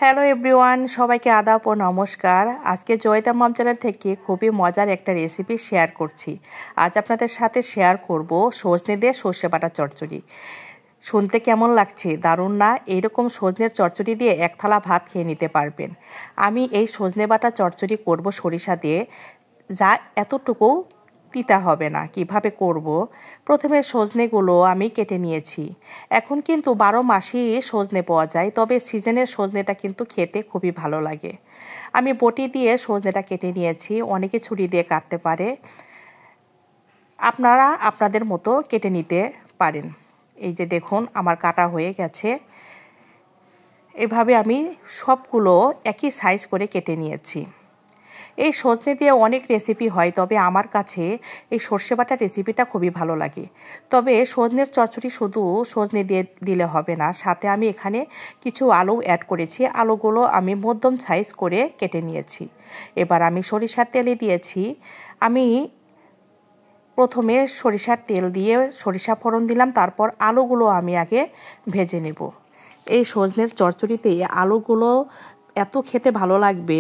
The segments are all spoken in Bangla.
হ্যালো এভরিওয়ান, সবাইকে আদাব ও নমস্কার। আজকে জয়িতা মম চ্যানেল থেকে খুবই মজার একটা রেসিপি শেয়ার করছি। আজ আপনাদের সাথে শেয়ার করব সজনে দিয়ে সর্ষে বাটা চচ্চড়ি। শুনতে কেমন লাগছে? দারুণ না? এইরকম সজনের চচ্চড়ি দিয়ে এক থালা ভাত খেয়ে নিতে পারবেন। আমি এই সজনে বাটা চচ্চড়ি করব সরিষা দিয়ে, যা এতটুকু তিতা হবে না। কিভাবে করব? প্রথমে সজনেগুলো আমি কেটে নিয়েছি। এখন কিন্তু 12 মাসই সজনে পাওয়া যায়, তবে সিজনের সজনেটা কিন্তু খেতে খুবই ভালো লাগে। আমি বটি দিয়ে সজনেটা কেটে নিয়েছি, অনেকে ছুরি দিয়ে কাটতে পারে, আপনারা আপনাদের মতো কেটে নিতে পারেন। এই যে দেখুন, আমার কাটা হয়ে গেছে। এভাবে আমি সবগুলো একই সাইজ করে কেটে নিয়েছি। এই সজনে দিয়ে অনেক রেসিপি হয়, তবে আমার কাছে এই সর্ষে বাটা রেসিপিটা খুবই ভালো লাগে। তবে সজনের চচ্চড়ি শুধু সজনে দিয়ে দিলে হবে না, সাথে আমি এখানে কিছু আলু অ্যাড করেছি। আলুগুলো আমি মধ্যম সাইজ করে কেটে নিয়েছি। এবার আমি সরিষার তেলে দিয়েছি। আমি প্রথমে সরিষার তেল দিয়ে সরিষা ফোড়ন দিলাম, তারপর আলুগুলো আমি আগে ভেজে নেব। এই সজনের চচ্চড়িতে আলুগুলো এত খেতে ভালো লাগবে।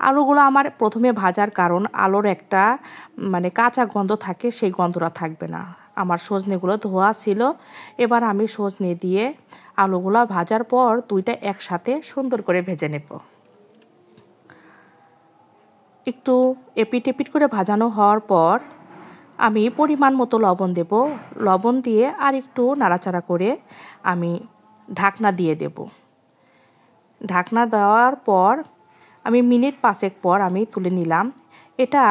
আলুগুলো আমার প্রথমে ভাজার কারণ আলুর একটা কাঁচা গন্ধ থাকে, সেই গন্ধটা থাকবে না। আমার সজনেগুলো ধোয়া ছিল। এবার আমি সজনে দিয়ে আলুগুলো ভাজার পর দুইটা একসাথে সুন্দর করে ভেজে নেব। একটু এপিট এপিট করে ভাজানো হওয়ার পর আমি পরিমাণ মতো লবণ দেব। লবণ দিয়ে আর একটু নাড়াচাড়া করে আমি ঢাকনা দিয়ে দেব। ঢাকনা দেওয়ার পর আমি মিনিট 5 পর আমি তুলে নিলাম। এটা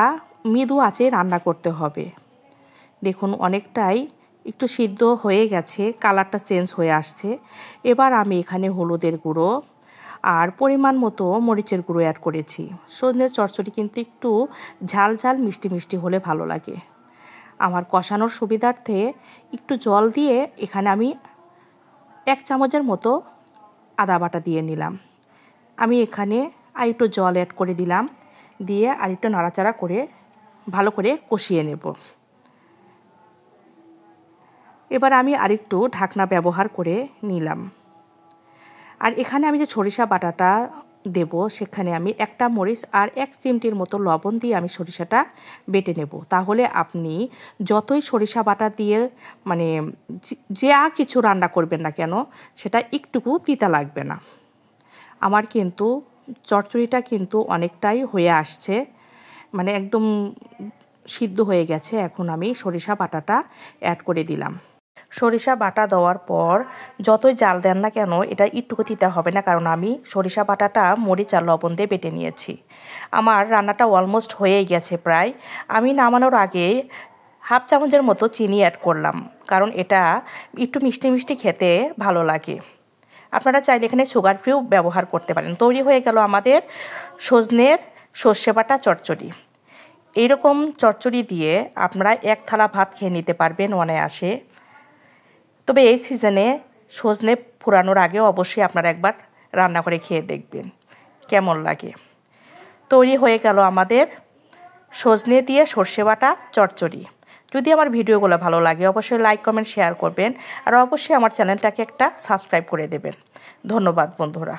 মৃদু আঁচে রান্না করতে হবে। দেখুন, অনেকটাই একটু সিদ্ধ হয়ে গেছে, কালারটা চেঞ্জ হয়ে আসছে। এবার আমি এখানে হলুদের গুঁড়ো আর পরিমাণ মতো মরিচের গুঁড়ো অ্যাড করেছি। সজনের চচ্চড়ি কিন্তু একটু ঝাল ঝাল মিষ্টি মিষ্টি হলে ভালো লাগে। আমার কষানোর সুবিধার্থে একটু জল দিয়ে এখানে আমি 1 চামচের মতো আদা বাটা দিয়ে নিলাম। আমি এখানে আর একটু জল অ্যাড করে দিলাম, দিয়ে আর একটু নাড়াচাড়া করে ভালো করে কষিয়ে নেব। এবার আমি আরেকটু ঢাকনা ব্যবহার করে নিলাম। আর এখানে আমি যে সরিষা বাটাটা দেব, সেখানে আমি 1টা মরিচ আর 1 চিমটির মতো লবণ দিয়ে আমি সরিষাটা বেটে নেব। তাহলে আপনি যতই সরিষা বাটা দিয়ে যে কিছু রান্না করবেন না কেন, সেটা একটুকু তিতা লাগবে না। আমার কিন্তু চচ্চড়িটা কিন্তু অনেকটাই হয়ে আসছে, একদম সিদ্ধ হয়ে গেছে। এখন আমি সরিষা বাটাটা অ্যাড করে দিলাম। সরিষা বাটা দেওয়ার পর যতই জাল দেন না কেন, এটা একটুকু তিতা হবে না, কারণ আমি সরিষা বাটাটা মরিচ আর লবণ দিয়ে বেটে নিয়েছি। আমার রান্নাটা অলমোস্ট হয়েই গেছে প্রায়। আমি নামানোর আগে 1/2 চামচের মতো চিনি অ্যাড করলাম, কারণ এটা একটু মিষ্টি মিষ্টি খেতে ভালো লাগে। আপনারা চাইলে এখানে সুগার ফ্রিও ব্যবহার করতে পারেন। তৈরি হয়ে গেল আমাদের সজনের সর্ষে বাটা চচ্চড়ি। এইরকম চচ্চড়ি দিয়ে আপনারা 1 থালা ভাত খেয়ে নিতে পারবেন অনায়াসে। তবে এই সিজনে সজনে ফুরানোর আগে অবশ্যই আপনারা একবার রান্না করে খেয়ে দেখবেন কেমন লাগে। তৈরি হয়ে গেল আমাদের সজনে দিয়ে সর্ষে বাটা চচ্চড়ি। যদি আমার ভিডিওগুলো ভালো লাগে অবশ্যই লাইক কমেন্ট শেয়ার করবেন, আর অবশ্যই আমার চ্যানেলটাকে একটা সাবস্ক্রাইব করে দেবেন। ধন্যবাদ বন্ধুরা।